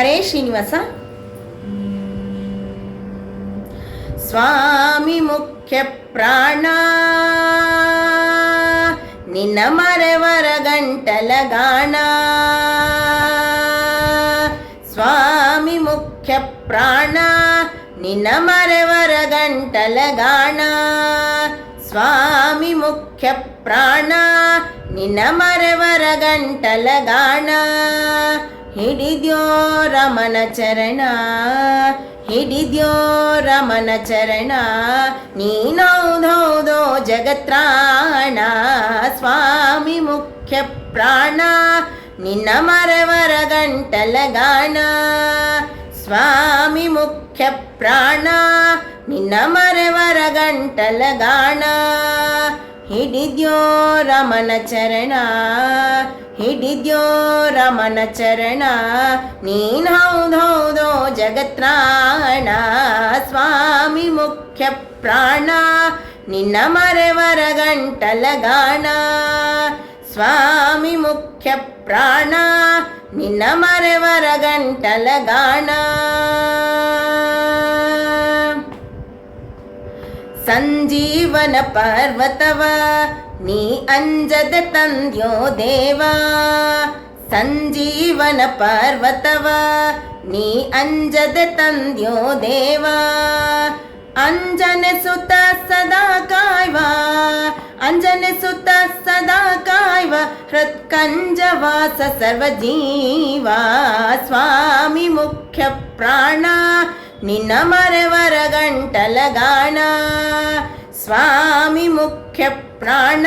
ಹರೇ ಶ್ರೀನಿವಾಸ. ಸ್ವಾಮಿ ಮುಖ್ಯ ಪ್ರಾಣ ನಿನ್ನ ಮರೆವರ ಗಂಟಲ ಗಾಣ. ಸ್ವಾಮಿ ಮುಖ್ಯ ಪ್ರಾಣ ನಿನ್ನ ಮರೆವರ ಗಂಟಲ ಗಾಣ. ಸ್ವಾಮಿ ಮುಖ್ಯ ಪ್ರಾಣ ನಿನ್ನ ಮರೆವರ ಗಂಟಲ ಗಾಣ. ಹಿಡಿದ್ಯೋ ರಮನ ಚರಣ, ಹಿಡಿದ್ಯೋ ರಮನ ಚರಣ, ನೀನೌದೌದೋ ಜಗತ್ರಾಣ. ಸ್ವಾಮಿ ಮುಖ್ಯ ಪ್ರಾಣ ನಿನ್ನ ಮರೆವರ ಗಂಟಲ ಗಾಣ. ಸ್ವಾಮಿ ಮುಖ್ಯ ಪ್ರಾಣ ನಿನ್ನ ಮರೆವರ ಗಂಟಲ ಗಾಣ. ಹಿಡಿದ್ಯೋ ರಮನ ಚರಣ, ಹಿಡಿದ್ಯೋ ರಮನ ಚರಣ, ನೀನ್ ಹೌದೌದೋ ಜಗತ್ರಾಣ. ಸ್ವಾಮಿ ಮುಖ್ಯ ಪ್ರಾಣ ನಿನ್ನ ಮರೆವರ ಗಂಟಲ ಗಾಣ. ಸ್ವಾಮಿ ಮುಖ್ಯ ಪ್ರಾಣ ನಿನ್ನ ಮರೆವರ ಗಂಟಲ ಗಾಣ. ಸಂಜೀವನ ಪರ್ವತವ ನೀ ಅಂಜದ ತಂದ್ಯೋ ದೇವ. ಸಂಜೀವನ ಪರ್ವತವ ನೀ ಅಂಜದ ತಂದ್ಯೋ ದೇವ. ಅಂಜನೆ ಸುತ ಸದಾ ಕಾಯ್ವ, ಅಂಜನೆ ಸುತ ಸದಾ ಕಾಯ್ವ, ಹೃತ್ಕಂಜವಾಸ ಸರ್ವ ಜೀವ. ಸ್ವಾಮಿ ಮುಖ್ಯ ಪ್ರಾಣ ನಿನ್ನ ಮರೆವರ ಗಂಟಲ ಗಾಣ. ಸ್ವಾಮಿ ಮುಖ್ಯ ಪ್ರಾಣ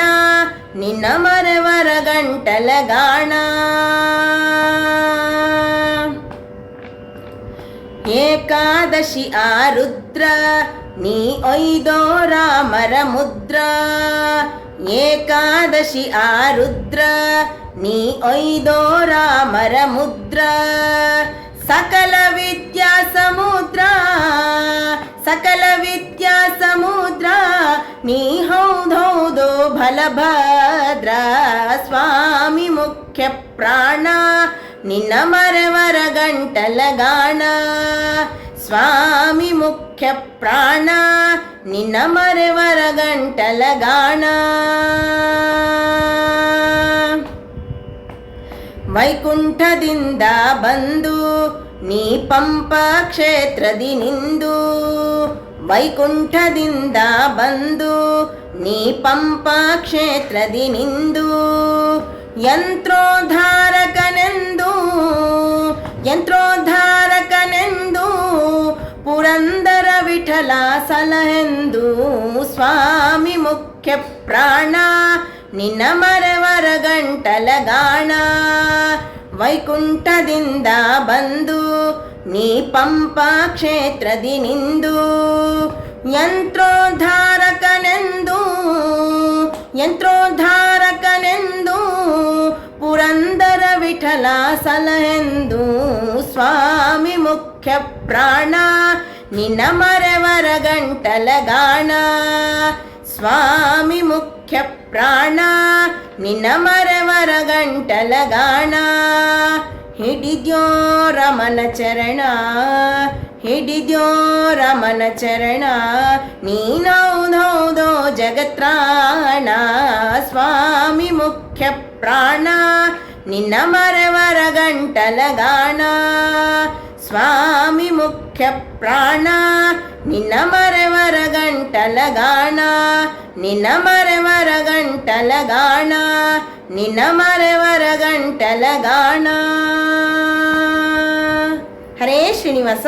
ನಿನ್ನ ಮರೆವರ ಗಂಟಲ ಗಾಣ. ಏಕಾದಶಿ ಆರುದ್ರ ನೀ ಒಯ್ದೋ ರಾಮರ ಮುದ್ರ. ಏಕಾದಶಿ ಆರುದ್ರ ನೀ ಒಯ್ದೋ ರಾಮರ ಮುದ್ರ. ಸಕಲ ವಿದ್ಯಾ ಸಮುದ್ರ, ಸಕಲ ವಿದ್ಯಾ ಸಮುದ್ರ, ನೀ ಹೌದೌದೋ ಬಲಭದ್ರ. ಸ್ವಾಮಿ ಮುಖ್ಯ ಪ್ರಾಣ ನಿನ್ನ ಮರೆವರ ಗಂಟಲ ಗಾಣ. ಸ್ವಾಮಿ ಮುಖ್ಯ ಪ್ರಾಣ ನಿನ್ನ ಮರೆವರ ಗಂಟಲ ಗಾಣ. ವೈಕುಂಠದಿಂದ ಬಂದು ನೀ ಪಂಪ ಕ್ಷೇತ್ರದಿ ನಿಂದು. ವೈಕುಂಠದಿಂದ ಬಂದು ನೀ ಪಂಪ ಕ್ಷೇತ್ರದಿ ನಿಂದು. ಯಂತ್ರೋದ್ಧಾರಕನೆಂದು, ಯಂತ್ರೋದ್ಧಾರಕನೆಂದು, ಪುರಂದರ ವಿಠಲ ಸಲಹೆಂದು. ಸ್ವಾಮಿ ಮುಖ್ಯ ಪ್ರಾಣ ನಿನ್ನ ಮರೆವರ ಗಂಟಲ ಗಾಣ. ವೈಕುಂಠದಿಂದ ಬಂದು ನೀ ಪಂಪ ಕ್ಷೇತ್ರದಿ ನಿಂದು. ಯಂತ್ರೋದ್ಧಾರಕನೆಂದು, ಯಂತ್ರೋದ್ಧಾರಕನೆಂದು, ಪುರಂದರ ವಿಠಲ ಸಲಹೆಂದು. ಸ್ವಾಮಿ ಮುಖ್ಯ ಪ್ರಾಣ ನಿನ್ನ ಮರೆವರ ಗಂಟಲ ಗಾಣ. ಸ್ವಾಮಿ ಮುಖ್ಯ ಪ್ರಾಣ ನಿನ್ನ ಮರೆವರ ಗಂಟಲ ಗಾಣ. ಹಿಡಿದ್ಯೋ ರಮನ ಚರಣ, ಹಿಡಿದ್ಯೋ ರಮನ ಚರಣ, ನೀನೌದೌದೋ ಜಗತ್ರಾಣ. ಸ್ವಾಮಿ ಮುಖ್ಯ ಪ್ರಾಣ ನಿನ್ನ ಮರೆವರ ಗಂಟಲ ಗಾಣ. ಸ್ವಾಮಿ ಮುಖ್ಯ ಪ್ರಾಣ ನಿನ್ನ ಮರೆವರ ಗಂಟಲ ಗಾಣ. ನಿನ್ನ ಮರೆವರ ಗಂಟಲ ಗಾಣ, ನಿನ್ನ ಮರೆವರ ಗಂಟಲ ಗಾಣ. ಹರೇ ಶ್ರೀನಿವಾಸ.